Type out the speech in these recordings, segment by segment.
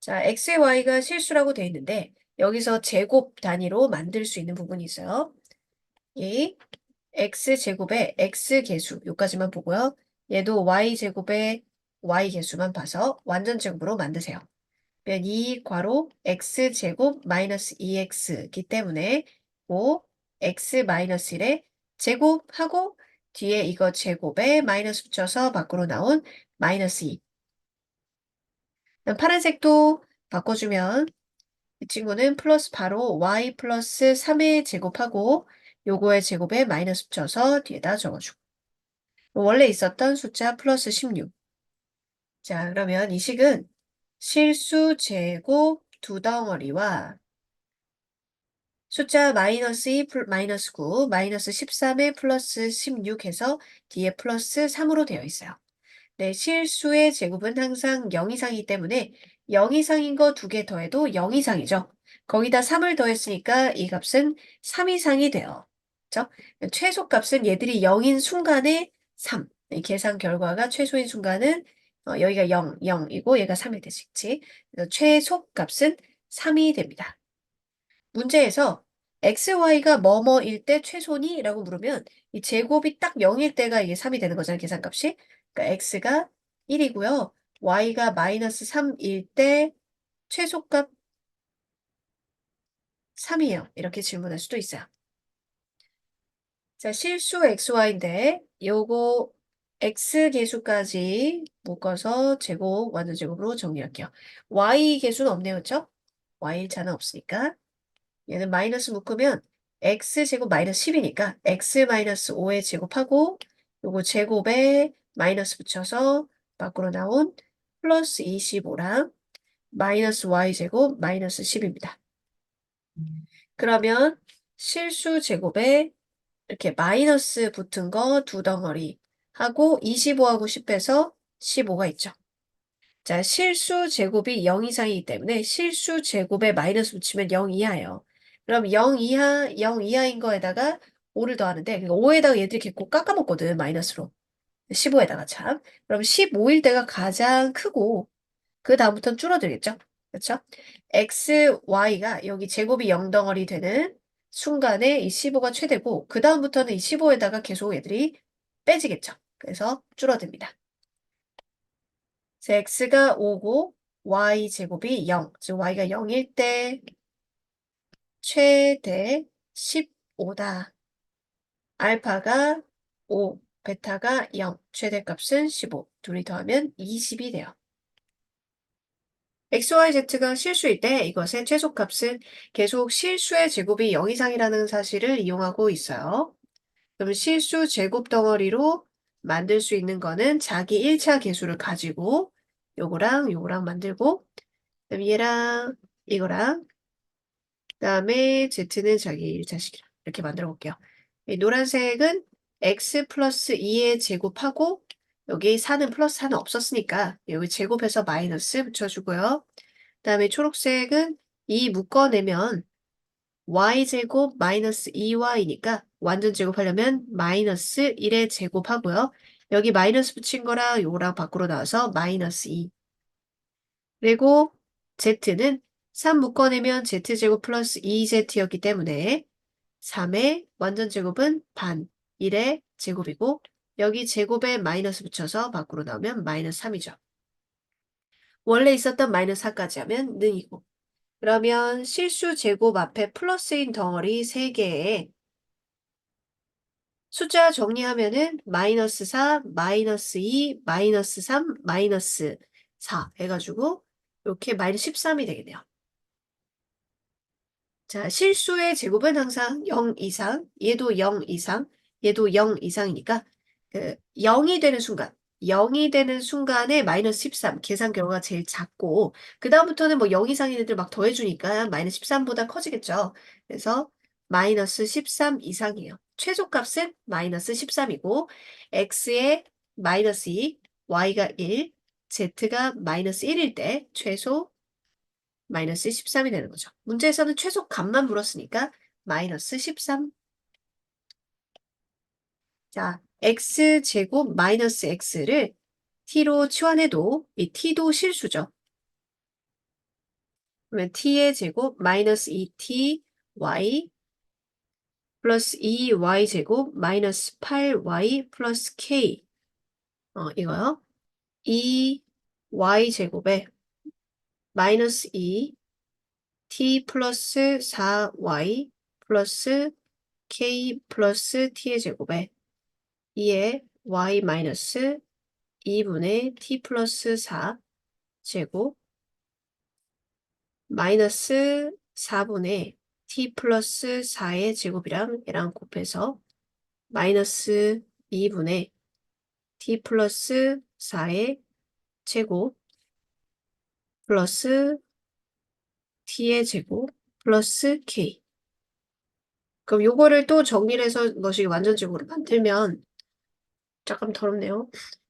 자, x, y가 실수라고 되어 있는데 여기서 제곱 단위로 만들 수 있는 부분이 있어요. 이 x제곱의 x계수 요까지만 보고요. 얘도 y제곱의 y계수만 봐서 완전 제곱으로 만드세요. 그러면 이 괄호 x제곱 마이너스 2x이기 때문에 x 마이너스 1에 제곱하고 뒤에 이거 제곱에 마이너스 붙여서 밖으로 나온 마이너스 2. 파란색도 바꿔주면 이 친구는 플러스 바로 y 플러스 3의 제곱하고 요거의 제곱에 마이너스 붙여서 뒤에다 적어주고 원래 있었던 숫자 플러스 16. 자, 그러면 이 식은 실수 제곱 두 덩어리와 숫자 마이너스 2, 마이너스 9, 마이너스 13에 플러스 16 해서 뒤에 플러스 3으로 되어 있어요. 네, 실수의 제곱은 항상 0 이상이기 때문에 0 이상인 거 두 개 더해도 0 이상이죠. 거기다 3을 더했으니까 이 값은 3 이상이 돼요. 그렇죠? 최소값은 얘들이 0인 순간에 3. 이 계산 결과가 최소인 순간은 여기가 0, 0이고 얘가 3이 되지. 그래서 최소값은 3이 됩니다. 문제에서 xy가 뭐뭐일 때 최소니? 라고 물으면 이 제곱이 딱 0일 때가 이게 3이 되는 거잖아요. 계산값이. 그러니까 x가 1이고요. y가 마이너스 3일 때 최소값 3이에요. 이렇게 질문할 수도 있어요. 자, 실수 xy인데 요거 x계수까지 묶어서 제곱, 완전 제곱으로 정리할게요. y계수는 없네요. 그렇죠? y1차는 없으니까. 얘는 마이너스 묶으면 x제곱 마이너스 10이니까 x 마이너스 5의 제곱하고 요거 제곱에 마이너스 붙여서 밖으로 나온 플러스 25랑 마이너스 y제곱 마이너스 10입니다. 그러면 실수 제곱에 이렇게 마이너스 붙은 거 두 덩어리 하고 25하고 10 빼서 15가 있죠. 자, 실수 제곱이 0 이상이기 때문에 실수 제곱에 마이너스 붙이면 0 이하예요. 그럼 0 이하, 0 이하인 거에다가 5를 더하는데, 그러니까 5에다가 얘들이 이렇게 꼭 깎아먹거든, 마이너스로. 15에다가 참. 그럼 15일 때가 가장 크고, 그 다음부터는 줄어들겠죠? 그렇죠? x, y가 여기 제곱이 0 덩어리 되는 순간에 이 15가 최대고, 그 다음부터는 이 15에다가 계속 얘들이 빼지겠죠? 그래서 줄어듭니다. x가 5고 y 제곱이 0, 즉 y가 0일 때 최대 15다. 알파가 5, 베타가 0, 최대값은 15. 둘이 더하면 20이 돼요. xyz가 실수일 때 이것의 최소값은 계속 실수의 제곱이 0 이상이라는 사실을 이용하고 있어요. 그럼 실수 제곱 덩어리로 만들 수 있는 거는 자기 1차 계수를 가지고 요거랑 요거랑 만들고 그럼 얘랑 이거랑 그다음에 z는 자기 1차식이랑 이렇게 만들어 볼게요. 이 노란색은 x 플러스 2의 제곱하고 여기 4는 플러스 4는 없었으니까 여기 제곱해서 마이너스 붙여주고요. 그다음에 초록색은 2 묶어내면 y제곱 마이너스 2y니까 완전 제곱하려면 마이너스 1의 제곱하고요. 여기 마이너스 붙인 거랑 요거랑 밖으로 나와서 마이너스 2. 그리고 z는 3 묶어내면 z제곱 플러스 2z였기 때문에 3의 완전 제곱은 반, 1의 제곱이고 여기 제곱에 마이너스 붙여서 밖으로 나오면 마이너스 3이죠. 원래 있었던 마이너스 4까지 하면 능이고 그러면 실수 제곱 앞에 플러스인 덩어리 3개에 숫자 정리하면은 마이너스 4, 마이너스 2, 마이너스 3, 마이너스 4 해가지고 이렇게 마이너스 13이 되겠네요. 자, 실수의 제곱은 항상 0 이상, 얘도 0 이상, 얘도 0 이상이니까 그 0이 되는 순간, 0이 되는 순간에 마이너스 13 계산 결과가 제일 작고 그 다음부터는 뭐 0 이상인 애들 막 더해주니까 마이너스 13보다 커지겠죠. 그래서 마이너스 13 이상이에요. 최소값은 마이너스 13이고 x의 마이너스 2, y가 1, z가 마이너스 1일 때 최소 마이너스 13이 되는 거죠. 문제에서는 최소 값만 물었으니까 마이너스 13. 자, x제곱 마이너스 x를 t로 치환해도 이 t도 실수죠. 그러면 t의 제곱 마이너스 2t y 플러스 2y 제곱 마이너스 8y 플러스 k. 이거요. 2y 제곱에 마이너스 2 t 플러스 4y 플러스 k 플러스 t의 제곱에 2의 y 마이너스 2분의 t 플러스 4 제곱 마이너스 4분의 t 플러스 4의 제곱이랑 얘랑 곱해서 마이너스 2분의 t 플러스 4의 제곱 플러스 t의 제곱 플러스 k. 그럼 요거를 또 정리를 해서 넣으시기 완전제곱으로 만들면 잠깐 더럽네요.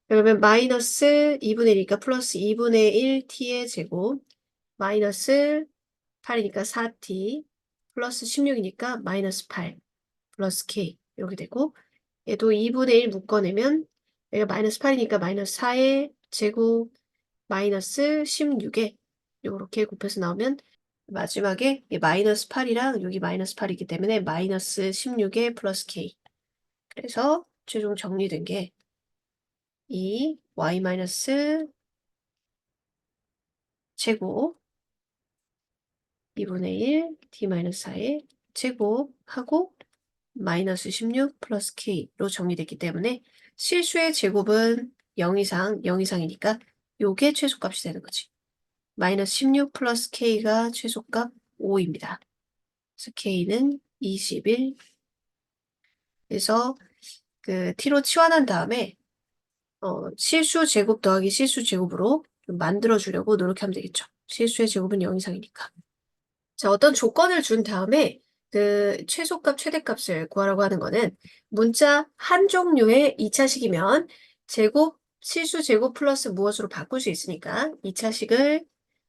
그러면 마이너스 2분의 1이니까 플러스 2분의 1 t의 제곱 마이너스 8이니까 4t 플러스 16이니까 마이너스 8 플러스 k 이렇게 되고 얘도 2분의 1 묶어내면 얘가 마이너스 8이니까 마이너스 4의 제곱 마이너스 16에 이렇게 곱해서 나오면 마지막에 이 마이너스 8이랑 여기 마이너스 8이기 때문에 마이너스 16에 플러스 k. 그래서 최종 정리된 게 이 y 마이너스 제곱 2분의 1 d 마이너스 4의 제곱하고 마이너스 16 플러스 k로 정리됐기 때문에 실수의 제곱은 0 이상, 0 이상이니까 요게 최소값이 되는 거지. 마이너스 16 플러스 k가 최소값 5입니다. 그래서 k는 21. 그래서 그 t로 치환한 다음에 실수 제곱 더하기 실수 제곱으로 좀 만들어 주려고 노력하면 되겠죠. 실수의 제곱은 0 이상이니까. 자, 어떤 조건을 준 다음에 그 최소값, 최대값을 구하라고 하는 거는 문자 한 종류의 2차식이면 제곱, 실수 제곱 플러스 무엇으로 바꿀 수 있으니까 2차식을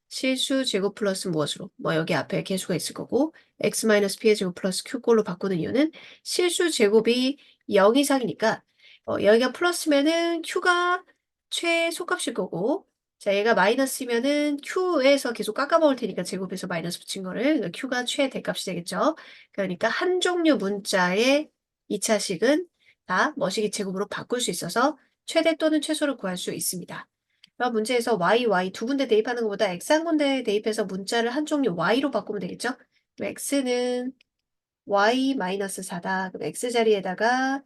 실수 제곱 플러스 무엇으로, 뭐 여기 앞에 개수가 있을 거고 x-p의 제곱 플러스 q꼴로 바꾸는 이유는 실수 제곱이 0 이상이니까 여기가 플러스면은 q가 최소값일 거고 자 얘가 마이너스면은 q에서 계속 깎아먹을 테니까 제곱해서 마이너스 붙인 거를 q가 최대값이 되겠죠. 그러니까 한 종류 문자의 2차식은 다 머시기 제곱으로 바꿀 수 있어서 최대 또는 최소를 구할 수 있습니다. 그럼 문제에서 y 두 군데 대입하는 것보다 x 한 군데 대입해서 문자를 한 종류 y로 바꾸면 되겠죠? 그럼 x는 y-4다. 그럼 x 자리에다가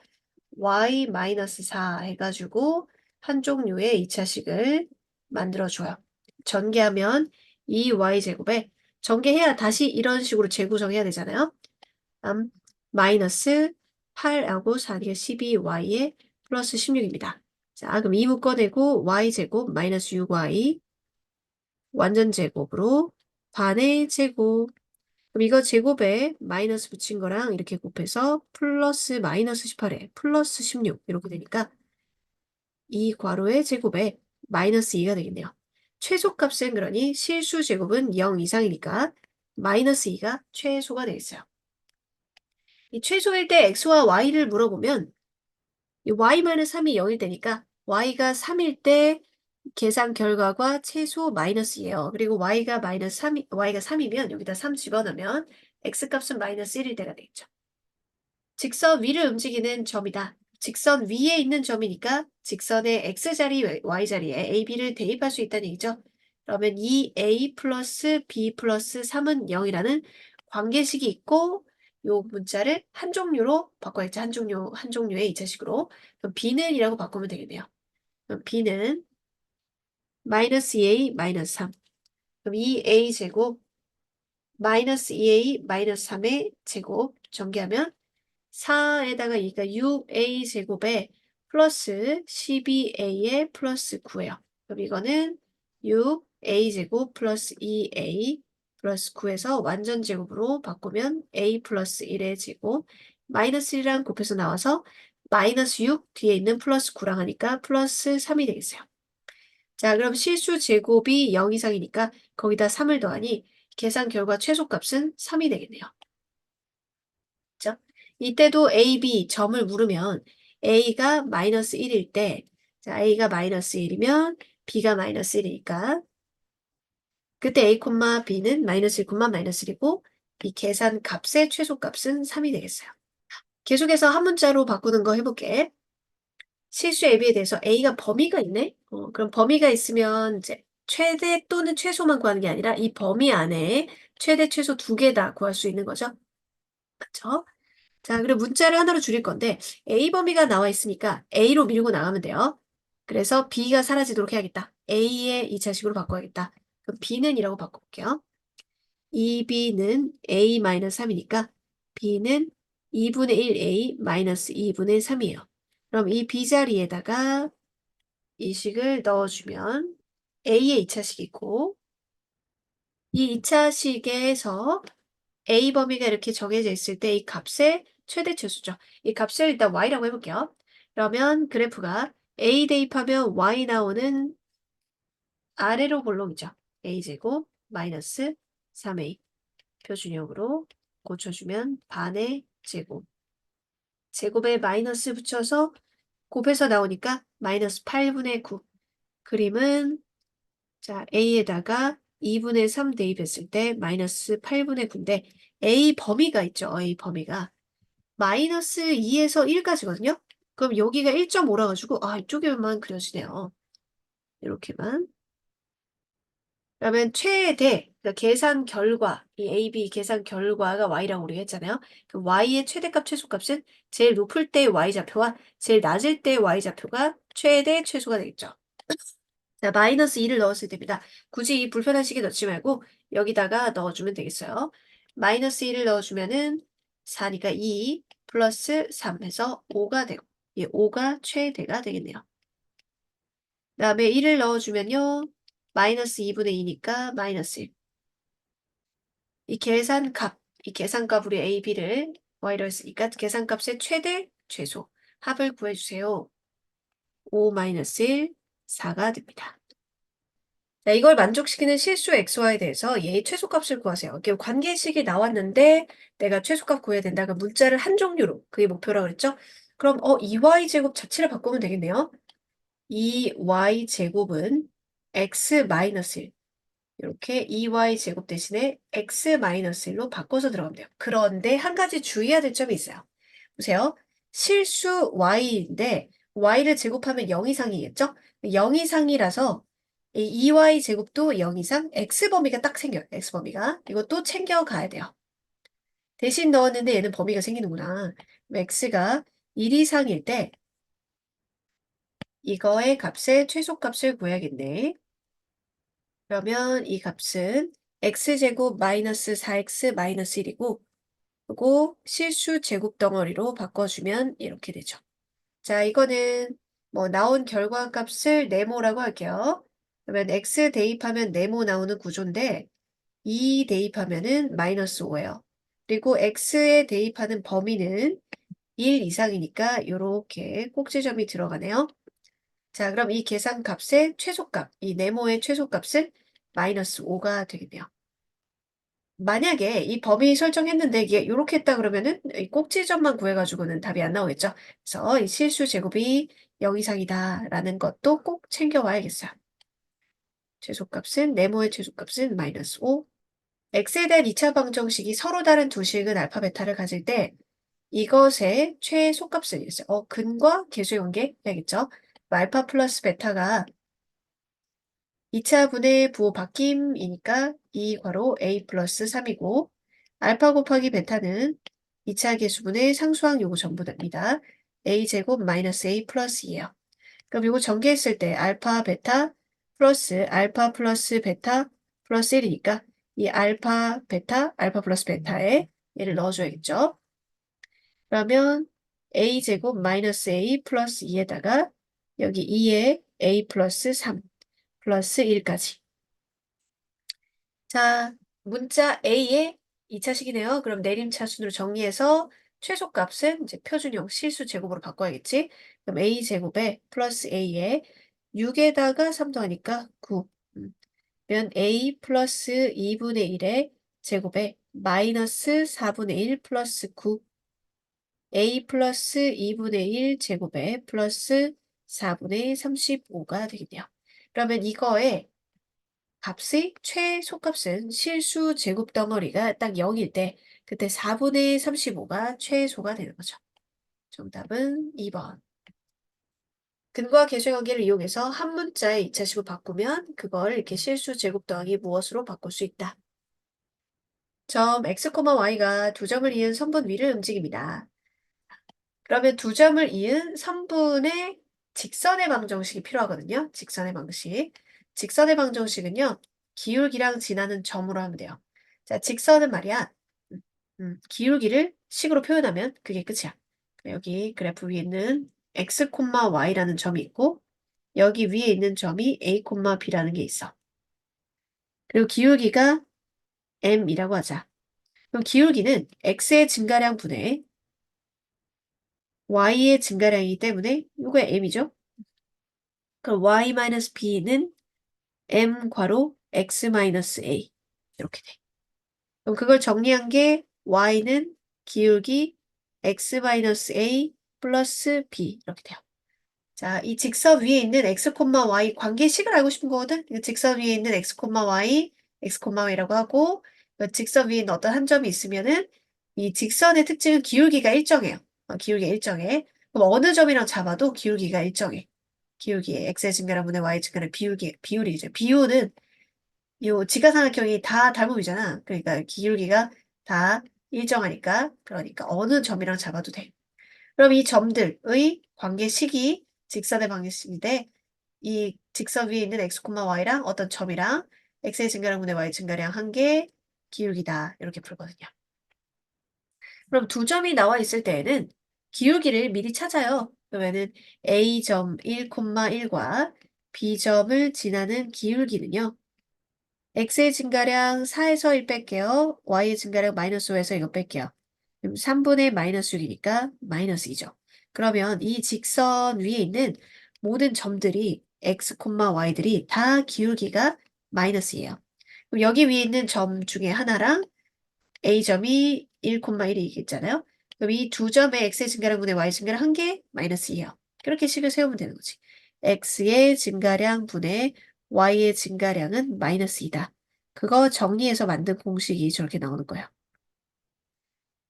y-4 해가지고 한 종류의 2차식을 만들어줘요. 전개하면 2y제곱에 전개해야 다시 이런 식으로 재구성해야 되잖아요. 다음 마이너스 8하고 4니까 12y에 플러스 16입니다. 자, 그럼 2 묶어내고 y제곱 마이너스 6y 완전 제곱으로 반의 제곱. 그럼 이거 제곱에 마이너스 붙인 거랑 이렇게 곱해서 플러스 마이너스 18에 플러스 16 이렇게 되니까 이 괄호의 제곱에 마이너스 2가 되겠네요. 최소값은 그러니 실수 제곱은 0 이상이니까 마이너스 2가 최소가 되겠어요. 이 최소일 때 x와 y를 물어보면 이 y-3이 0일 때니까 y가 3일 때 계산 결과가 최소 마이너스예요. 그리고 y가 3이면 여기다 3 집어넣으면 x값은 마이너스 1일 때가 되겠죠. 직선 위를 움직이는 점이다. 직선 위에 있는 점이니까 직선의 x자리, y자리에 a, b를 대입할 수 있다는 얘기죠. 그러면 2a 플러스 b 플러스 3은 0이라는 관계식이 있고 요 문자를 한 종류로 바꿔야지. 한 종류의 2차식으로. 그럼 b는 이라고 바꾸면 되겠네요. 그럼 b는 마이너스 2a 마이너스 3. 그럼 2a 제곱 마이너스 2a 마이너스 3의 제곱 전개하면 4에다가 2가 6a 제곱에 플러스 12a에 플러스 9예요. 그럼 이거는 6a 제곱 플러스 2a 플러스 9에서 완전 제곱으로 바꾸면 a 플러스 1의 제곱 마이너스 1이랑 곱해서 나와서 마이너스 6 뒤에 있는 플러스 9랑 하니까 플러스 3이 되겠어요. 자, 그럼 실수 제곱이 0 이상이니까 거기다 3을 더하니 계산 결과 최소값은 3이 되겠네요. 그죠? 이때도 A, B 점을 물으면 A가 마이너스 1일 때, 자, A가 마이너스 1이면 B가 마이너스 1이니까 그때 a, b는 마이너스 1, 마이너스 1이고 이 계산 값의 최소값은 3이 되겠어요. 계속해서 한 문자로 바꾸는 거 해볼게. 실수 AB에 대해서 A가 범위가 있네? 그럼 범위가 있으면 이제 최대 또는 최소만 구하는 게 아니라 이 범위 안에 최대, 최소 두 개 다 구할 수 있는 거죠. 그쵸? 자, 그리고 문자를 하나로 줄일 건데 A 범위가 나와 있으니까 A로 밀고 나가면 돼요. 그래서 B가 사라지도록 해야겠다. A의 2차식으로 바꿔야겠다. 그럼 B는 이라고 바꿔볼게요. 2B는 A-3이니까 B는 2분의 1A 마이너스 2분의 3이에요. 그럼 이 B 자리에다가 이 식을 넣어주면 A의 2차식이 있고 이 2차식에서 A 범위가 이렇게 정해져 있을 때 이 값의 최대 최소죠. 이 값을 일단 Y라고 해볼게요. 그러면 그래프가 A 대입하면 Y 나오는 아래로 볼록이죠. A제곱 마이너스 3A 표준형으로 고쳐주면 반의 제곱. 제곱에 마이너스 붙여서 곱해서 나오니까 마이너스 8분의 9. 그림은 자 A에다가 2분의 3 대입했을 때 마이너스 8분의 9인데 A 범위가 있죠. A 범위가. 마이너스 2에서 1까지거든요. 그럼 여기가 1.5라 가지고 이쪽에만 그려지네요. 이렇게만. 그러면 최대, 그러니까 계산 결과, 이 AB 계산 결과가 Y라고 우리가 했잖아요. 그 Y의 최대값, 최소값은 제일 높을 때의 Y좌표와 제일 낮을 때의 Y좌표가 최대, 최소가 되겠죠. 자, 마이너스 2를 넣었을 때입니다. 굳이 이 불편한 식에 넣지 말고 여기다가 넣어주면 되겠어요. 마이너스 2를 넣어주면은 4니까 2 플러스 3 해서 5가 되고, 이 5가 최대가 되겠네요. 그 다음에 1을 넣어주면요. 마이너스 2분의 2니까 마이너스 1. 이 계산값, 이 계산값 우리 A, B를 Y로 했으니까 계산값의 최대, 최소, 합을 구해주세요. 5 마이너스 1, 4가 됩니다. 자, 이걸 만족시키는 실수 XY에 대해서 얘의 최소값을 구하세요. 이렇게 관계식이 나왔는데 내가 최소값 구해야 된다. 그 문자를 한 종류로 그게 목표라고 그랬죠? 그럼 2y제곱 자체를 바꾸면 되겠네요. 2y제곱은 x 마이너스 1. 이렇게 2y제곱 대신에 x-1로 바꿔서 들어가면 돼요. 그런데 한 가지 주의해야 될 점이 있어요. 보세요. 실수 y인데 y를 제곱하면 0 이상이겠죠? 0 이상이라서 이 2y제곱도 0 이상 x범위가 딱 생겨요. x범위가. 이것도 챙겨가야 돼요. 대신 넣었는데 얘는 범위가 생기는구나. x가 1 이상일 때 이거의 값의 최소값을 구해야겠네. 그러면 이 값은 x제곱 마이너스 4x 마이너스 1이고 그리고 실수 제곱 덩어리로 바꿔주면 이렇게 되죠. 자, 이거는 뭐 나온 결과 값을 네모라고 할게요. 그러면 x 대입하면 네모 나오는 구조인데 2 대입하면은 마이너스 5예요. 그리고 x에 대입하는 범위는 1 이상이니까 이렇게 꼭지점이 들어가네요. 자, 그럼 이 계산값의 최소값, 이 네모의 최소값은 마이너스 5가 되겠네요. 만약에 이 범위 설정했는데 이게 이렇게 했다 그러면은 이 꼭지점만 구해가지고는 답이 안 나오겠죠. 그래서 이 실수 제곱이 0 이상이다라는 것도 꼭 챙겨와야겠어요. 최소값은 네모의 최소값은 마이너스 5. x에 대한 2차 방정식이 서로 다른 두 식은 알파 베타를 가질 때 이것의 최소값을 있어요. 근과 계수의 관계 해야겠죠. 알파 플러스 베타가 2차 분의 부호 바뀜이니까 2 괄호 a 플러스 3이고 알파 곱하기 베타는 2차 계수분의 상수항 요거 전부 됩니다. a 제곱 마이너스 a 플러스 2예요. 그럼 이거 전개했을 때 알파 베타 플러스 베타 플러스 1이니까 이 알파 베타 알파 플러스 베타에 얘를 넣어줘야겠죠. 그러면 a 제곱 마이너스 a 플러스 2에다가 여기 2에 a 플러스 3 플러스 1까지. 자, 문자 A의 2차식이네요. 그럼 내림차순으로 정리해서 최소값은 이제 표준형 실수 제곱으로 바꿔야겠지. 그럼 A제곱에 플러스 A에 6에다가 3 더하니까 9. 그러면 A 플러스 2분의 1의 제곱에 마이너스 4분의 1 플러스 9. A 플러스 2분의 1 제곱에 플러스 4분의 35가 되겠네요. 그러면 이거에 값의 최소값은 실수 제곱 덩어리가 딱 0일 때 그때 4분의 35가 최소가 되는 거죠. 정답은 2번. 근과 계수의 관계를 이용해서 한 문자의 2차식으로 바꾸면 그걸 이렇게 실수 제곱 더하기 무엇으로 바꿀 수 있다. 점 x, y가 두 점을 이은 선분 위를 움직입니다. 그러면 두 점을 이은 선분의 직선의 방정식이 필요하거든요. 직선의 방식. 직선의 방정식은요. 기울기랑 지나는 점으로 하면 돼요. 자, 직선은 말이야. 기울기를 식으로 표현하면 그게 끝이야. 여기 그래프 위에 있는 x, y라는 점이 있고 여기 위에 있는 점이 a, b라는 게 있어. 그리고 기울기가 m이라고 하자. 그럼 기울기는 x의 증가량 분의 y의 증가량이기 때문에 이거 m이죠. 그럼 y-b는 m 괄호 x-a 이렇게 돼. 그럼 그걸 정리한 게 y는 기울기 x-a 플러스 b 이렇게 돼요. 자, 이 직선 위에 있는 x, y 관계식을 알고 싶은 거거든. 이 직선 위에 있는 x, y, y라고 하고 그 직선 위에 있는 어떤 한 점이 있으면은 이 직선의 특징은 기울기가 일정해요. 기울기가 일정해. 그럼 어느 점이랑 잡아도 기울기가 일정해. 기울기에 x의 증가량분의 y의 증가량 비율이죠. 비율은 요 지가상각형이 다 닮음이잖아. 그러니까 기울기가 다 일정하니까 그러니까 어느 점이랑 잡아도 돼. 그럼 이 점들의 관계식이 직선의 방식인데 이 직선 위에 있는 x, y랑 어떤 점이랑 x의 증가량분의 y의 증가량 한 개 기울기다 이렇게 풀거든요. 그럼 두 점이 나와 있을 때에는 기울기를 미리 찾아요. 그러면은 A점 1,1과 B점을 지나는 기울기는요. X의 증가량 4에서 1 뺄게요. Y의 증가량 마이너스 5에서 이거 뺄게요. 그럼 3분의 마이너스 6이니까 마이너스 2죠. 그러면 이 직선 위에 있는 모든 점들이 X, Y들이 다 기울기가 마이너스예요. 그럼 여기 위에 있는 점 중에 하나랑 A점이 1,1이겠잖아요. 그럼 이 두 점의 X의 증가량분의 Y 증가량 한 개 마이너스 2요. 그렇게 식을 세우면 되는 거지. X의 증가량 분의 Y의 증가량은 마이너스 2다. 그거 정리해서 만든 공식이 저렇게 나오는 거야.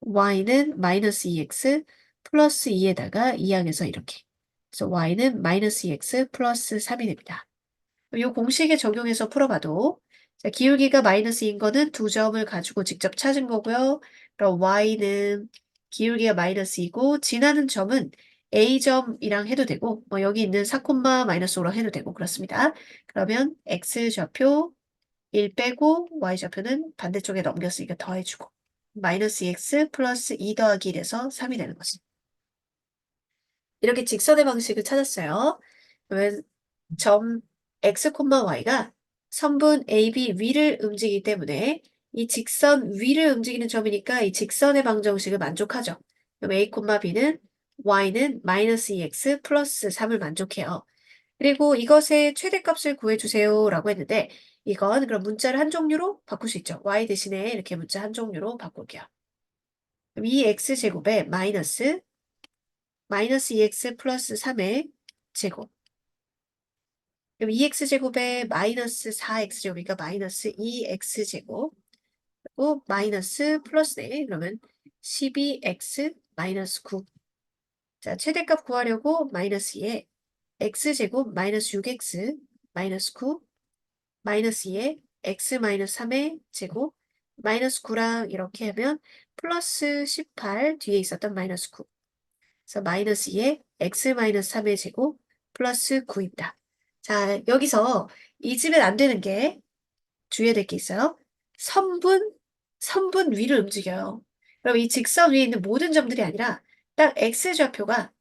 Y는 마이너스 2X 플러스 2에다가 2항에서 이렇게. 그래서 Y는 마이너스 2X 플러스 3이 됩니다. 이 공식에 적용해서 풀어봐도 자, 기울기가 마이너스인 거는 두 점을 가지고 직접 찾은 거고요. 그럼 y는 기울기가 마이너스이고 지나는 점은 a점이랑 해도 되고 뭐 여기 있는 4, 마이너스 5랑 해도 되고 그렇습니다. 그러면 x좌표 1 빼고 y좌표는 반대쪽에 넘겼으니까 더해주고 마이너스 2x 플러스 2 더하기 1에서 3이 되는 거지. 이렇게 직선의 방식을 찾았어요. 그러면 점 x, y가 선분 AB 위를 움직이기 때문에 이 직선 위를 움직이는 점이니까 이 직선의 방정식을 만족하죠. 그럼 a, b는 y는 마이너스 2x 플러스 3을 만족해요. 그리고 이것의 최대값을 구해주세요 라고 했는데 이건 그럼 문자를 한 종류로 바꿀 수 있죠. y 대신에 이렇게 문자 한 종류로 바꿀게요. 그럼 이 x제곱에 마이너스 2x 플러스 3의 제곱 그럼 2x제곱에 마이너스 4x제곱이니까 마이너스 2x제곱 그리고 마이너스 플러스네. 그러면 12x 마이너스 9. 자, 최대값 구하려고 마이너스 2에 x제곱 마이너스 6x 마이너스 9 마이너스 2에 x 마이너스 3의 제곱 마이너스 9랑 이렇게 하면 플러스 18 뒤에 있었던 마이너스 9. 그래서 마이너스 2에 x 마이너스 3의 제곱 플러스 9입니다. 자, 여기서 잊으면 안 되는 게 주의해야 될 게 있어요. 선분 위를 움직여요. 그럼 이 직선 위에 있는 모든 점들이 아니라 딱 x좌표가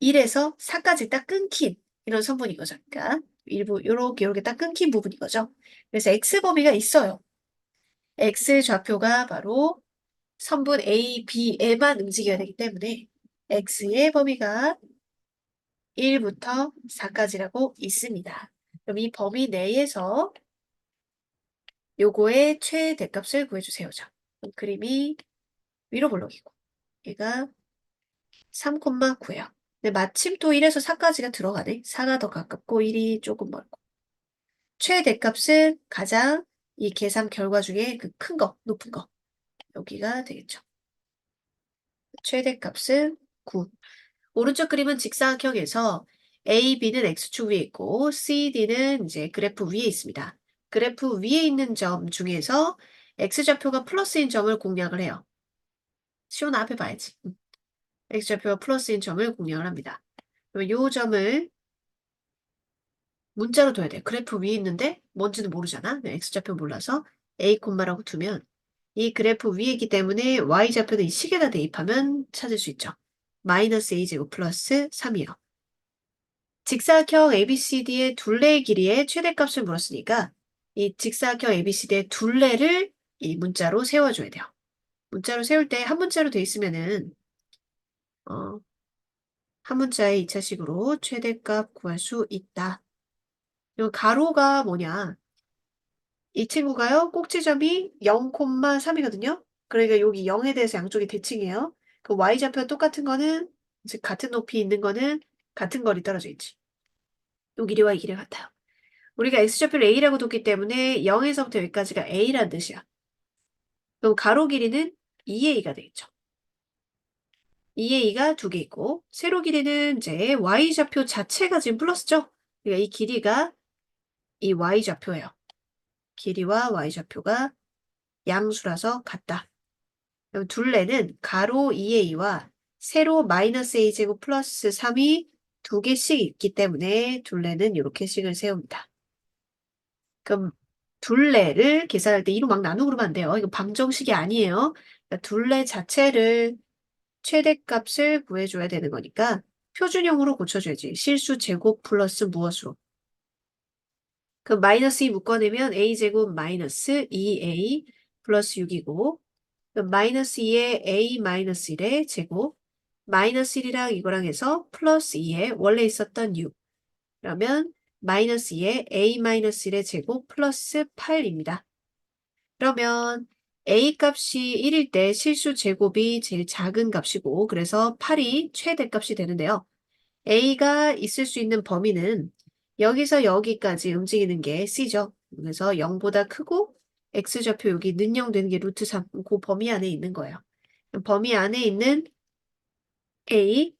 1에서 4까지 딱 끊긴 이런 선분인 거죠. 그러니까 일부 요렇게 딱 끊긴 부분인 거죠. 그래서 x범위가 있어요. x좌표가 바로 선분 A, B에만 움직여야 되기 때문에 x의 범위가 1부터 4까지라고 있습니다. 그럼 이 범위 내에서 요거의 최대값을 구해주세요. 자, 그림이 위로 볼록이고 얘가 3,9예요. 근데 마침 또 1에서 4까지가 들어가네. 4가 더 가깝고 1이 조금 멀고. 최대값은 가장 이 계산 결과 중에 그 큰 거, 높은 거. 여기가 되겠죠. 최대값은 9. 오른쪽 그림은 직사각형에서 A, B는 X축 위에 있고 C, D는 이제 그래프 위에 있습니다. 그래프 위에 있는 점 중에서 X좌표가 플러스인 점을 공략을 해요. 시원아 앞에 봐야지. X좌표가 플러스인 점을 공략을 합니다. 그러면 요 점을 문자로 둬야 돼요. 그래프 위에 있는데 뭔지는 모르잖아. X좌표 몰라서 A, 라고 두면 이 그래프 위에 있기 때문에 Y좌표는 이 식에다 대입하면 찾을 수 있죠. 마이너스 A제곱 플러스 3이요. 직사각형 ABCD의 둘레의 길이의 최대값을 물었으니까 이 직사각형 ABCD의 둘레를 이 문자로 세워줘야 돼요. 문자로 세울 때 한 문자로 돼 있으면은 한 문자의 2차식으로 최대값 구할 수 있다. 그리고 가로가 뭐냐? 이 친구가요, 꼭지점이 0,3이거든요. 그러니까 여기 0에 대해서 양쪽이 대칭이에요. 그 Y좌표 똑같은 거는, 즉 같은 높이 있는 거는 같은 거리 떨어져 있지. 요 길이와 이 길이가 같아요. 우리가 X좌표를 A라고 뒀기 때문에 0에서부터 여기까지가 A라는 뜻이야. 그럼 가로 길이는 2A가 되겠죠. 2A가 두 개 있고, 세로 길이는 이제 Y좌표 자체가 지금 플러스죠? 그러니까 이 길이가 이 Y좌표예요. 길이와 Y좌표가 양수라서 같다. 그럼 둘레는 가로 2A와 세로 마이너스 A제곱 플러스 3이 두 개씩 있기 때문에 둘레는 이렇게 식을 세웁니다. 그럼 둘레를 계산할 때 2로 막 나누고 그러면 안 돼요. 이거 방정식이 아니에요. 그러니까 둘레 자체를 최대값을 구해줘야 되는 거니까 표준형으로 고쳐줘야지. 실수 제곱 플러스 무엇으로. 그럼 마이너스 2 묶어내면 a제곱 마이너스 2a 플러스 6이고 그럼 마이너스 2에 a 마이너스 1의 제곱 마이너스 1이랑 이거랑 해서 플러스 2에 원래 있었던 6 그러면 마이너스 2에 a 마이너스 1의 제곱 플러스 8입니다. 그러면 a 값이 1일 때 실수 제곱이 제일 작은 값이고 그래서 8이 최대값이 되는데요. a가 있을 수 있는 범위는 여기서 여기까지 움직이는 게 c죠. 그래서 0보다 크고 x좌표 여기 는영되는 게 루트 3, 그 범위 안에 있는 거예요. 범위 안에 있는 a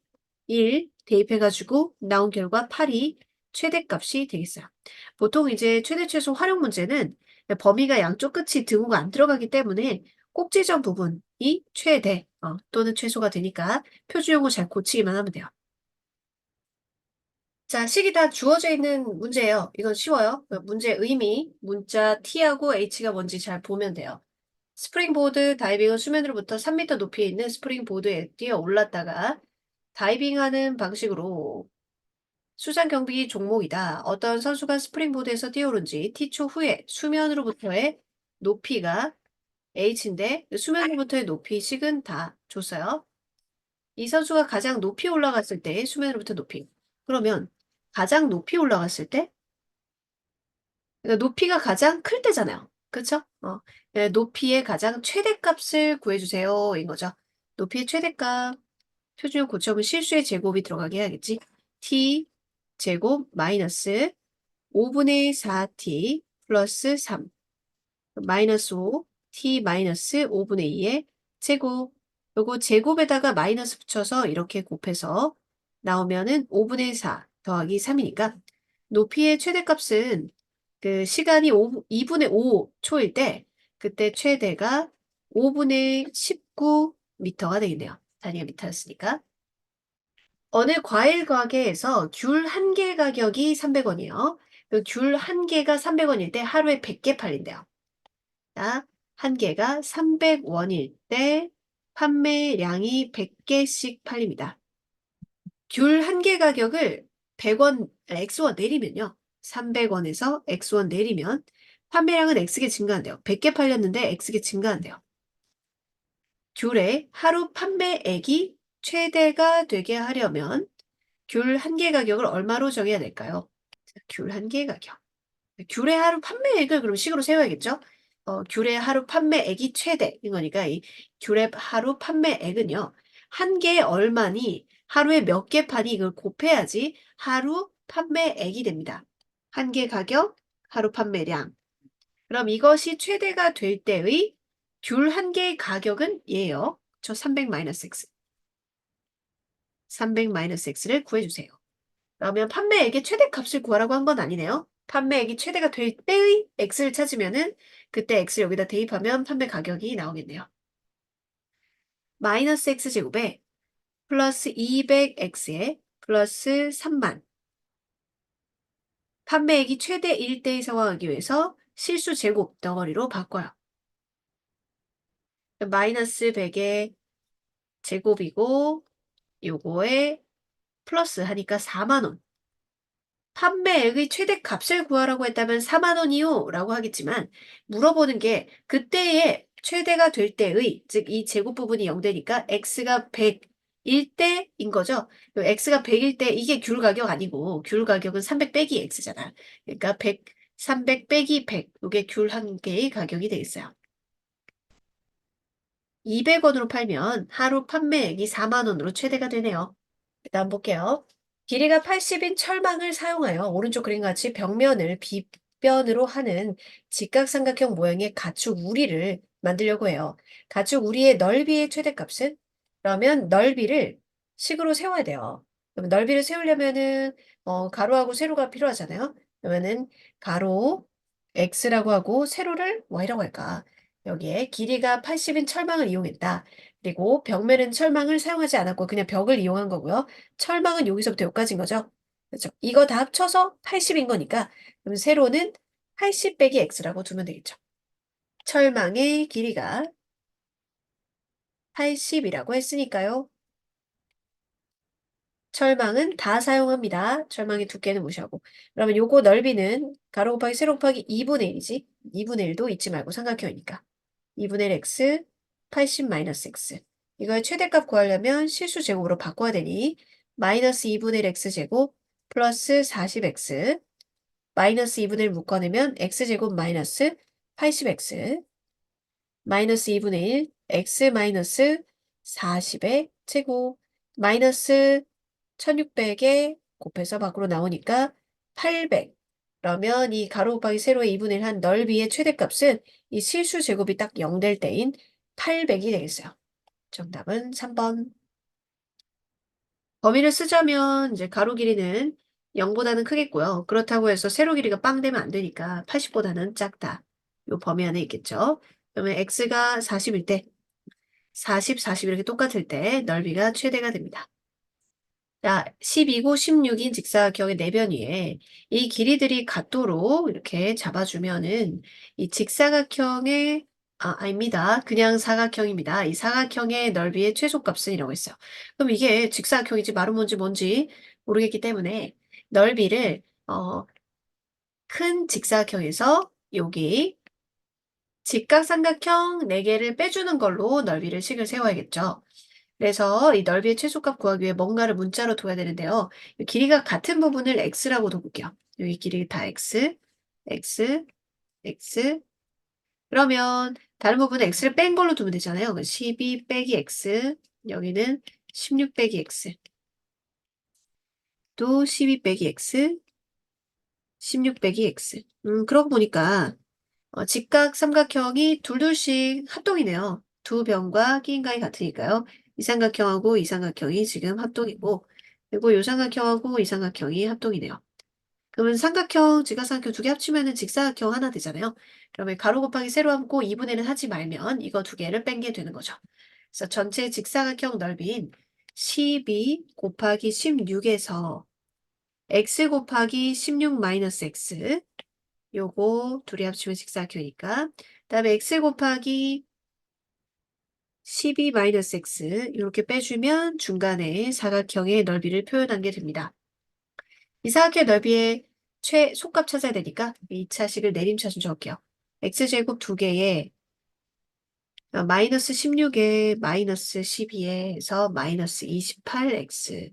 1 대입해가지고 나온 결과 8이 최대값이 되겠어요. 보통 이제 최대 최소 활용 문제는 범위가 양쪽 끝이 등호가 안 들어가기 때문에 꼭지점 부분이 최대 또는 최소가 되니까 표준형을 잘 고치기만 하면 돼요. 자, 식이 다 주어져 있는 문제예요. 이건 쉬워요. 문제 의미, 문자 T하고 H가 뭔지 잘 보면 돼요. 스프링보드 다이빙은 수면으로부터 3m 높이에 있는 스프링보드에 뛰어 올랐다가 다이빙하는 방식으로 수상 경비 종목이다. 어떤 선수가 스프링보드에서 뛰어오른 지 T초 후에 수면으로부터의 높이가 H인데 수면으로부터의 높이 식은 다 줬어요. 이 선수가 가장 높이 올라갔을 때 수면으로부터 높이. 그러면 가장 높이 올라갔을 때 그러니까 높이가 가장 클 때잖아요. 그쵸? 높이의 가장 최대값을 구해주세요. 인 거죠. 높이의 최대값. 표준형 고쳐보면 실수의 제곱이 들어가게 해야겠지. t 제곱 마이너스 5분의 4t 플러스 3 마이너스 5 t 마이너스 5분의 2의 제곱 요거 제곱에다가 마이너스 붙여서 이렇게 곱해서 나오면은 5분의 4 더하기 3이니까 높이의 최대값은 그 시간이 2분의 5초일 때 그때 최대가 5분의 19m가 되겠네요. 단위가 미터였으니까. 어느 과일 가게에서 귤 한 개 가격이 300원이에요. 귤 한 개가 300원일 때 하루에 100개 팔린대요. 자, 한 개가 300원일 때 판매량이 100개씩 팔립니다. 귤 한 개 가격을 100원, X원 내리면요. 300원에서 X원 내리면 판매량은 X개 증가한대요. 100개 팔렸는데 X개 증가한대요. 귤의 하루 판매액이 최대가 되게 하려면 귤 한 개 가격을 얼마로 정해야 될까요? 귤 한 개 가격. 귤의 하루 판매액을 그럼 식으로 세워야겠죠? 귤의 하루 판매액이 최대인 거니까 이 귤의 하루 판매액은요. 한 개에 얼마니 하루에 몇 개 파니 이걸 곱해야지 하루 판매액이 됩니다. 한 개 가격 하루 판매량. 그럼 이것이 최대가 될 때의 귤 한 개의 가격은 얘예요. 저 300-x. 300-x를 구해주세요. 그러면 판매액의 최대값을 구하라고 한 건 아니네요. 판매액이 최대가 될 때의 x를 찾으면은 그때 x를 여기다 대입하면 판매 가격이 나오겠네요. 마이너스 x제곱에 플러스 200x에 플러스 3만. 판매액이 최대일 때의 상황하기 위해서 실수 제곱 덩어리로 바꿔요. 마이너스 100의 제곱이고 요거에 플러스 하니까 4만 원. 판매액의 최대값을 구하라고 했다면 4만 원이요 라고 하겠지만 물어보는 게 그때의 최대가 될 때의 즉 이 제곱 부분이 0되니까 x가 100일 때인 거죠. x가 100일 때 이게 귤 가격 아니고 귤 가격은 300 빼기 x잖아. 그러니까 100, 300 빼기 100 이게 귤 한 개의 가격이 되겠어요. 200원으로 팔면 하루 판매액이 4만 원으로 최대가 되네요. 다음 볼게요. 길이가 80인 철망을 사용하여 오른쪽 그림과 같이 벽면을 빗변으로 하는 직각삼각형 모양의 가축 우리를 만들려고 해요. 가축 우리의 넓이의 최대값은? 그러면 넓이를 식으로 세워야 돼요. 그럼 넓이를 세우려면은 가로하고 세로가 필요하잖아요. 그러면은 가로 x라고 하고 세로를 y라고 할까? 여기에 길이가 80인 철망을 이용했다. 그리고 벽면은 철망을 사용하지 않았고 그냥 벽을 이용한 거고요. 철망은 여기서부터 여기까지인 거죠. 그렇죠? 이거 다 합쳐서 80인 거니까 그럼 세로는 80 빼기 x라고 두면 되겠죠. 철망의 길이가 80이라고 했으니까요. 철망은 다 사용합니다. 철망의 두께는 무시하고. 그러면 요거 넓이는 가로 곱하기 세로 곱하기 2분의 1이지. 2분의 1도 잊지 말고 삼각형이니까. 2분의 1 x 80-x. 이걸 최대값 구하려면 실수 제곱으로 바꿔야 되니 마이너스 2분의 1 x제곱 플러스 40x 마이너스 2분의 1 묶어내면 x제곱 마이너스 80x 마이너스 2분의 1 x 마이너스 40의 제곱 마이너스 1600에 곱해서 밖으로 나오니까 800. 그러면 이 가로 곱하기 세로의 2분의 1 한 넓이의 최대값은 이 실수 제곱이 딱 0 될 때인 800이 되겠어요. 정답은 3번. 범위를 쓰자면 이제 가로 길이는 0보다는 크겠고요. 그렇다고 해서 세로 길이가 빵 되면 안 되니까 80보다는 작다. 요 범위 안에 있겠죠. 그러면 x가 40일 때 40, 40 이렇게 똑같을 때 넓이가 최대가 됩니다. 자, 12고 16인 직사각형의 내변 위에 이 길이들이 같도록 이렇게 잡아주면은 이 직사각형의 아닙니다. 그냥 사각형입니다. 이 사각형의 넓이의 최소값은 이라고 했어요. 그럼 이게 직사각형인지 마른 뭔지 모르겠기 때문에 넓이를 큰 직사각형에서 여기 직각삼각형 4개를 빼주는 걸로 넓이를 식을 세워야겠죠. 그래서 이 넓이의 최소값 구하기 위해 뭔가를 문자로 둬야 되는데요. 이 길이가 같은 부분을 x라고 둬볼게요. 여기 길이 다 x, x, x. 그러면 다른 부분은 x를 뺀 걸로 두면 되잖아요. 12 빼기 x, 여기는 16 빼기 x, 또 12 빼기 x, 16 빼기 x. 그러고 보니까 직각 삼각형이 둘둘씩 합동이네요. 두 변과 끼인각이 같으니까요. 이 삼각형하고 이 삼각형이 지금 합동이고 그리고 이 삼각형하고 이 삼각형이 합동이네요. 그러면 삼각형, 직각삼각형 두 개 합치면은 직사각형 하나 되잖아요. 그러면 가로 곱하기 세로 함고 2분의 1은 하지 말면 이거 두 개를 뺀 게 되는 거죠. 그래서 전체 직사각형 넓이인 12 곱하기 16에서 x 곱하기 16 마이너스 x 요거 둘이 합치면 직사각형이니까 그다음에 x 곱하기 12-x 이렇게 빼주면 중간에 사각형의 넓이를 표현한 게 됩니다. 이 사각형의 넓이의 최소값 찾아야 되니까 2차식을 내림차순 적을게요. x제곱 2개에 마이너스 16에 마이너스 12에서 마이너스 28x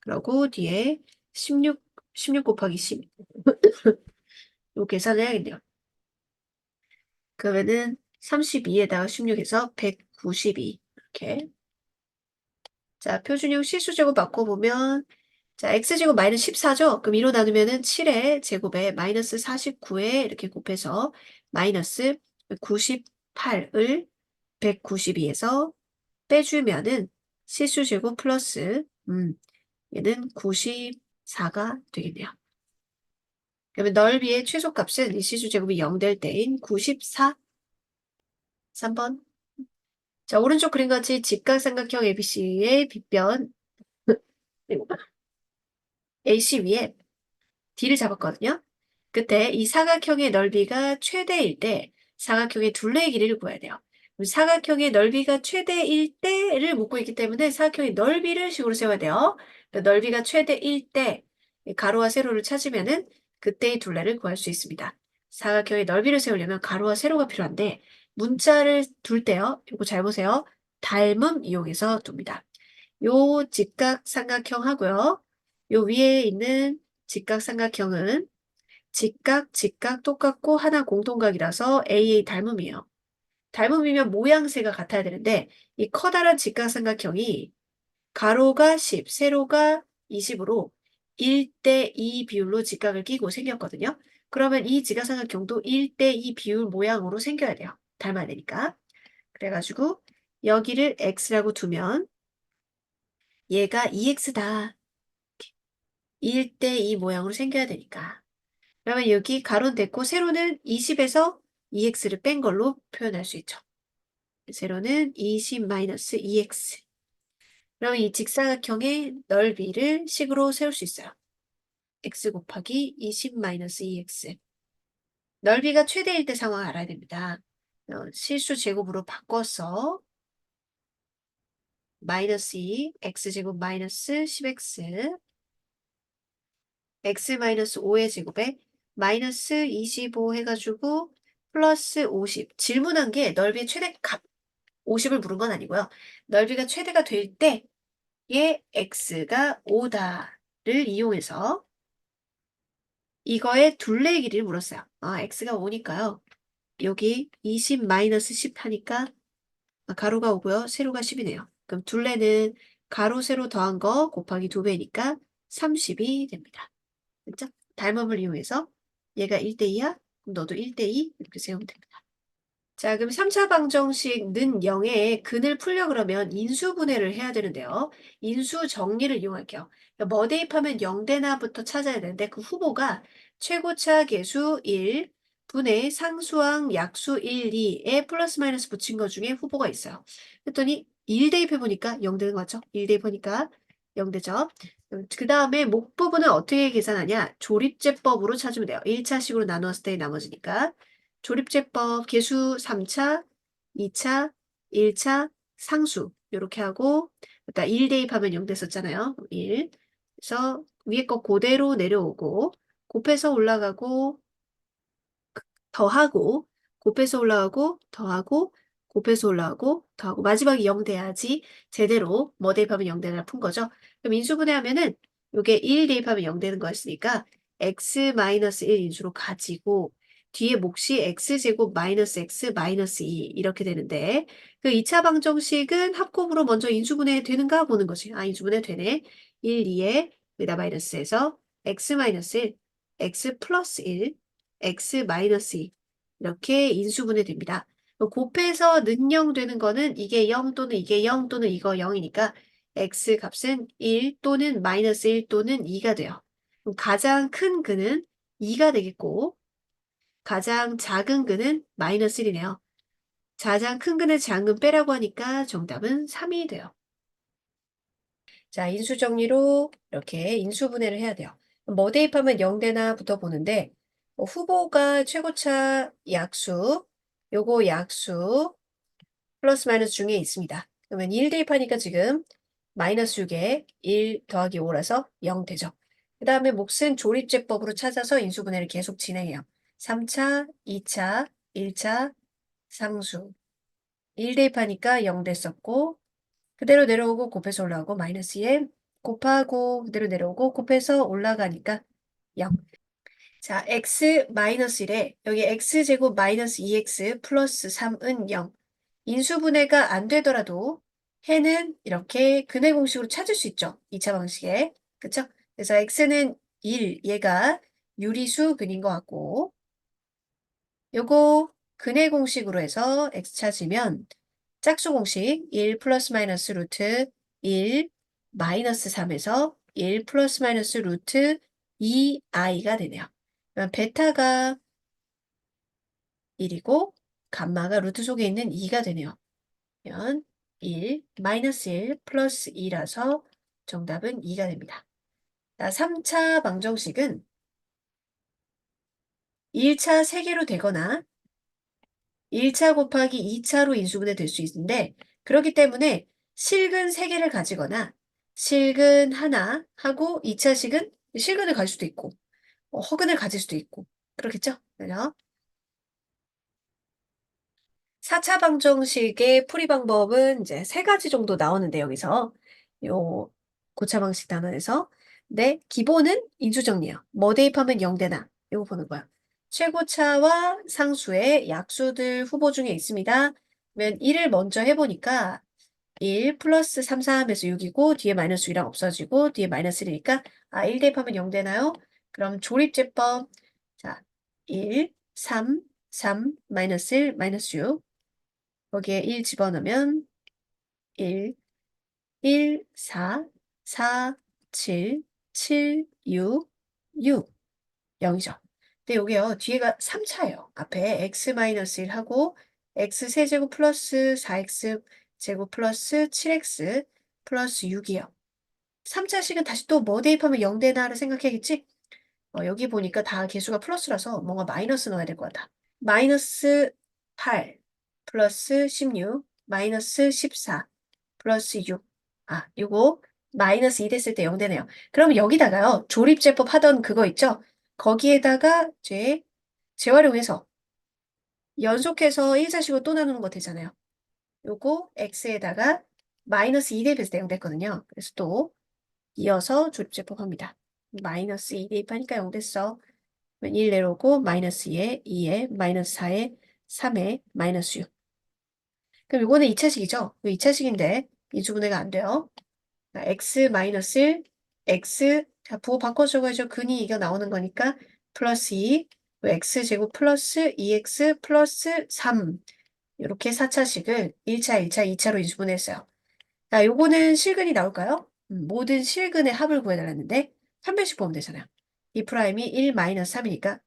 그러고 뒤에 16 곱하기 10 요 계산을 해야겠네요. 그러면은 32에다가 16에서 192 이렇게. 자, 표준형 실수제곱 바꿔보면 자, x제곱 마이너스 14죠? 그럼 2로 나누면은 7의 제곱에 마이너스 49에 이렇게 곱해서 마이너스 98을 192에서 빼주면은 실수제곱 플러스 얘는 94가 되겠네요. 그러면 넓이의 최소값은 이 실수제곱이 0 될 때인 94. 3번. 자, 오른쪽 그림같이 직각삼각형 ABC의 빗변 그리고 AC 위에 D를 잡았거든요. 그때 이 사각형의 넓이가 최대일 때 사각형의 둘레의 길이를 구해야 돼요. 그럼 사각형의 넓이가 최대일 때를 묻고 있기 때문에 사각형의 넓이를 식으로 세워야 돼요. 넓이가 최대일 때 가로와 세로를 찾으면은 그때의 둘레를 구할 수 있습니다. 사각형의 넓이를 세우려면 가로와 세로가 필요한데 문자를 둘 때요. 이거 잘 보세요. 닮음 이용해서 둡니다. 요 직각삼각형 하고요. 요 위에 있는 직각삼각형은 직각 똑같고 하나 공통각이라서 AA 닮음이에요. 닮음이면 모양새가 같아야 되는데 이 커다란 직각삼각형이 가로가 10, 세로가 20으로 1대2 비율로 직각을 끼고 생겼거든요. 그러면 이 직각삼각형도 1대2 비율 모양으로 생겨야 돼요. 닮아야 되니까. 그래가지고 여기를 x라고 두면 얘가 2x다. 1대2 모양으로 생겨야 되니까. 그러면 여기 가로는 됐고 세로는 20에서 2x를 뺀 걸로 표현할 수 있죠. 세로는 20-2x. 그러면 이 직사각형의 넓이를 식으로 세울 수 있어요. x 곱하기 20-2x. 넓이가 최대일 때 상황을 알아야 됩니다. 실수 제곱으로 바꿔서 마이너스 2, x제곱 마이너스 10x, x-5의 제곱에 마이너스 25 해가지고 플러스 50. 질문한 게 넓이의 최대값 50을 물은 건 아니고요. 넓이가 최대가 될 때의 x가 5다를 이용해서 이거의 둘레의 길이를 물었어요. x가 5니까요. 여기 20-10 하니까 가로가 5고요. 세로가 10이네요. 그럼 둘레는 가로, 세로 더한 거 곱하기 2배니까 30이 됩니다. 그렇죠? 닮음을 이용해서 얘가 1대2야? 그럼 너도 1대2 이렇게 세우면 됩니다. 자, 그럼 3차 방정식 는 0에 근을 풀려 그러면 인수분해를 해야 되는데요. 인수 정리를 이용할게요. 그러니까 뭐 대입하면 0되나부터 찾아야 되는데 그 후보가 최고차 계수 1, 분의 상수항 약수 1, 2에 플러스 마이너스 붙인 것 중에 후보가 있어요. 그랬더니 1 대입해보니까 0 되는 거죠. 1 대입하니까 0 되죠. 그 다음에 목 부분은 어떻게 계산하냐? 조립제법으로 찾으면 돼요. 1차식으로 나누었을 때 나머지니까. 조립제법 계수 3차, 2차, 1차, 상수 이렇게 하고 그러니까 1 대입하면 0 됐었잖아요. 1. 그래서 위에 거 그대로 내려오고 곱해서 올라가고 더하고 곱해서 올라가고 더하고 곱해서 올라가고 더하고 마지막에 0 돼야지 제대로 뭐 대입하면 0 되나 푼 거죠. 그럼 인수분해하면은 요게 1 대입하면 0 되는 거였으니까 x-1 인수로 가지고 뒤에 몫이 x제곱 마이너스 x 마이너스 2 이렇게 되는데 그 2차 방정식은 합곱으로 먼저 인수분해 되는가 보는 거지. 인수분해 되네. 1, 2에 여기다 마이너스해서 x 마이너스 1, x 플러스 1, x 마이너스 2 이렇게 인수분해 됩니다. 곱해서 는0 되는 거는 이게 0 또는 이게 0 또는 이거 0이니까 x 값은 1 또는 마이너스 1 또는 2가 돼요. 그럼 가장 큰 근은 2가 되겠고 가장 작은 근은 마이너스 1이네요. 가장 큰 근을 작은 근 빼라고 하니까 정답은 3이 돼요. 자, 인수정리로 이렇게 인수분해를 해야 돼요. 뭐 대입하면 0 되나부터 보는데 후보가 최고차 약수, 요거 약수 플러스 마이너스 중에 있습니다. 그러면 1 대입하니까 지금 마이너스 6에 1 더하기 5라서 0 되죠. 그 다음에 몫은 조립제법으로 찾아서 인수분해를 계속 진행해요. 3차, 2차, 1차, 상수. 1 대입하니까 0 됐었고 그대로 내려오고 곱해서 올라오고 마이너스 2에 곱하고 그대로 내려오고 곱해서 올라가니까 0. 자, x 마이너스 1에 여기 x제곱 마이너스 2x 플러스 3은 0. 인수분해가 안 되더라도 해는 이렇게 근해 공식으로 찾을 수 있죠. 2차 방식에. 그쵸? 그래서 x는 1, 얘가 유리수 근인 것 같고, 요거 근의 공식으로 해서 x 찾으면 짝수 공식 1 플러스 마이너스 루트 1 마이너스 3에서 1 플러스 마이너스 루트 2i가 되네요. 그럼 베타가 1이고 감마가 루트 속에 있는 2가 되네요. 그러면 1 마이너스 1 플러스 2라서 정답은 2가 됩니다. 자, 3차 방정식은 1차 3개로 되거나 1차 곱하기 2차로 인수분해 될 수 있는데 그렇기 때문에 실근 3개를 가지거나 실근 하나 하고 2차식은 실근을 가질 수도 있고 허근을 가질 수도 있고 그렇겠죠? 그래서 4차 방정식의 풀이 방법은 이제 3가지 정도 나오는데 여기서 요 고차 방식 단원에서 네, 기본은 인수정리예요. 뭐 대입하면 0되나 이거 보는 거야. 최고차와 상수의 약수들 후보 중에 있습니다. 그러면 1을 먼저 해보니까 1 플러스 3, 4 하면서 6이고 뒤에 마이너스 2랑 없어지고 뒤에 마이너스 1이니까 1 대입하면 0 되나요? 그럼 조립제법 자 1, 3, 3, 마이너스 1, 마이너스 6 거기에 1 집어넣으면 1, 1, 4, 4, 7, 7, 6, 6, 0이죠. 근데 여기요, 뒤에가 3차예요. 앞에 x-1 하고 x 세제곱 플러스 4x 제곱 플러스 7x 플러스 6이요. 3차식은 다시 또 뭐 대입하면 0 되나를 생각해야겠지? 여기 보니까 다 개수가 플러스라서 뭔가 마이너스 넣어야 될 것 같아. 마이너스 8 플러스 16 마이너스 14 플러스 6. 요거 마이너스 2 됐을 때 0 되네요. 그럼 여기다가요. 조립제법 하던 그거 있죠? 거기에다가 이제 재활용해서 연속해서 1자식으로 또 나누는 거 되잖아요. 요거 x에다가 마이너스 2 대입했을 때 0 됐거든요. 그래서 또 이어서 조립제법 합니다. 마이너스 2 대입하니까 0 됐어. 1 내려오고 마이너스 2에 2에 마이너스 4에 3에 마이너스 6. 그럼 이거는 2차식이죠? 2차식인데 인수분해가 안 돼요. x 마이너스 1, x 자 부호 바꿔 적어야죠. 근이 이거 나오는 거니까 플러스 2, x 제곱 플러스 2x 플러스 3 이렇게 4차식을 1차, 1차, 2차로 인수분해했어요. 자, 요거는 실근이 나올까요? 모든 실근의 합을 구해달랐는데 판별식 보면 되잖아요. 이 프라임이 1 마이너스 3이니까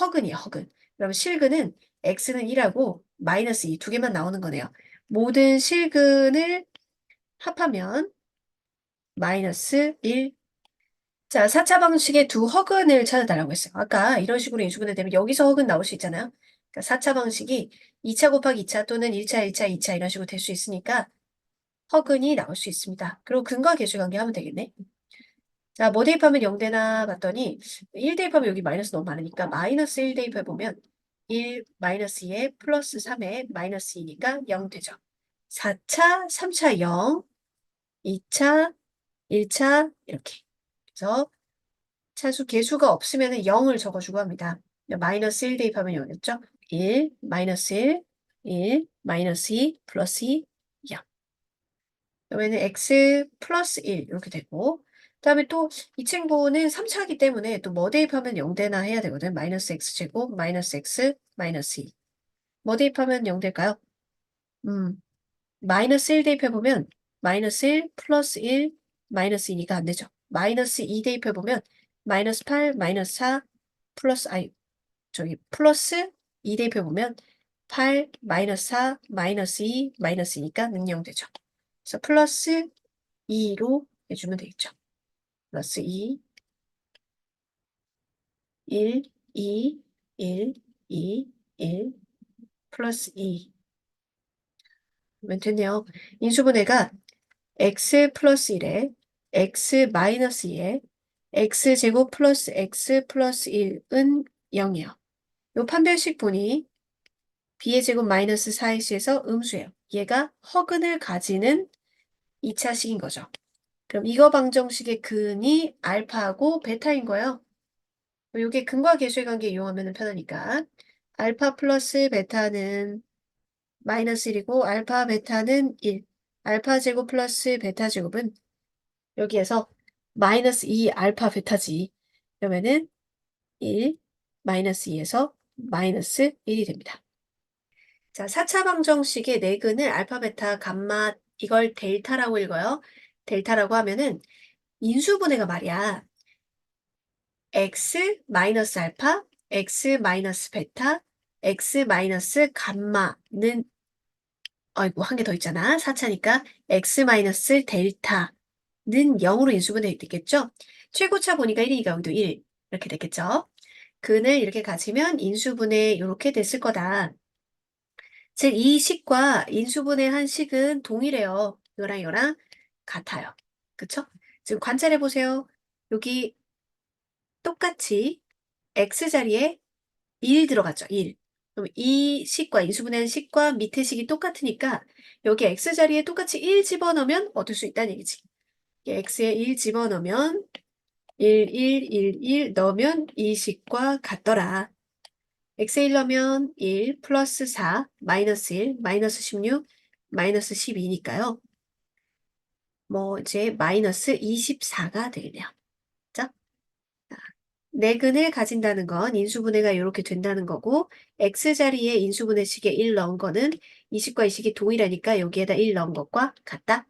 허근이에요, 허근. 그럼 실근은 x는 1하고 마이너스 2 두 개만 나오는 거네요. 모든 실근을 합하면 마이너스 1. 자, 4차 방식의 두 허근을 찾아달라고 했어요. 아까 이런 식으로 인수분해 되면 여기서 허근 나올 수 있잖아요. 그러니까 4차 방식이 2차 곱하기 2차 또는 1차, 1차, 2차 이런 식으로 될 수 있으니까 허근이 나올 수 있습니다. 그리고 근과 계수관계 하면 되겠네. 자, 뭐 대입하면 0 되나 봤더니 1 대입하면 여기 마이너스 너무 많으니까 마이너스 1 대입해보면 1 마이너스 2에 플러스 3에 마이너스 2니까 0 되죠. 4차, 3차 0, 2차, 1차 이렇게. 그래서 차수 개수가 없으면 0을 적어주고 합니다. 마이너스 1 대입하면 0이었죠. 1, 마이너스 1, 1, 마이너스 2, 플러스 2, 0. 그러면 x 플러스 1 이렇게 되고 그 다음에 또 이 친구는 3차이기 때문에 또 뭐 대입하면 0 되나 해야 되거든. 마이너스 x제곱 마이너스 x 마이너스 2. 뭐 대입하면 0 될까요? 마이너스 1 대입해보면 마이너스 1 플러스 1 마이너스 2니까 안 되죠. 마이너스 2 대입해보면 마이너스 8 마이너스 4 플러스 플러스 2 대입해보면 8 마이너스 4 마이너스 2 마이너스 2니까 는 0 되죠. 그래서 플러스 2로 해주면 되겠죠. 플러스 2, 1, 2, 1, 2, 1, 플러스 2. 그러면 됐네요. 인수분해가 x 플러스 1에 x 마이너스 2에 x제곱 플러스 x 플러스 1은 0이에요. 요 판별식 보니 b의 제곱 마이너스 4x에서 음수예요. 얘가 허근을 가지는 2차식인 거죠. 그럼 이거 방정식의 근이 알파하고 베타인 거예요. 이게 근과 계수의 관계 이용하면 편하니까 알파 플러스 베타는 마이너스 1이고 알파 베타는 1. 알파 제곱 플러스 베타 제곱은 여기에서 마이너스 2 알파 베타지. 그러면은 1 마이너스 2에서 마이너스 1이 됩니다. 자, 4차 방정식의 내근을 알파, 베타, 감마 이걸 델타라고 읽어요. 델타라고 하면은 인수분해가 말이야. x 마이너스 알파, x 마이너스 베타, x 마이너스 감마는 아이고 한 개 더 있잖아. 4차니까 x 마이너스 델타는 0으로 인수분해 되겠죠? 최고차 보니까 1이니까 여기도 1 이렇게 됐겠죠? 근을 이렇게 가지면 인수분해 이렇게 됐을 거다. 즉, 이 식과 인수분해 한 식은 동일해요. 이거랑 이거랑 같아요. 그쵸? 지금 관찰해 보세요. 여기 똑같이 x자리에 1 들어갔죠. 1. 그럼 이 식과 인수분해한 식과 밑에 식이 똑같으니까 여기 x자리에 똑같이 1 집어넣으면 얻을 수 있다는 얘기지. x에 1 집어넣으면 1, 1, 1, 1 넣으면 이 식과 같더라. x에 1 넣으면 1 플러스 4 마이너스 1 마이너스 16 마이너스 12니까요. 뭐 이제 마이너스 24가 되겠네요. 그죠? 내근을 가진다는 건 인수분해가 이렇게 된다는 거고 x자리에 인수분해식에 1 넣은 거는 이 식과 이 식이 동일하니까 여기에다 1 넣은 것과 같다.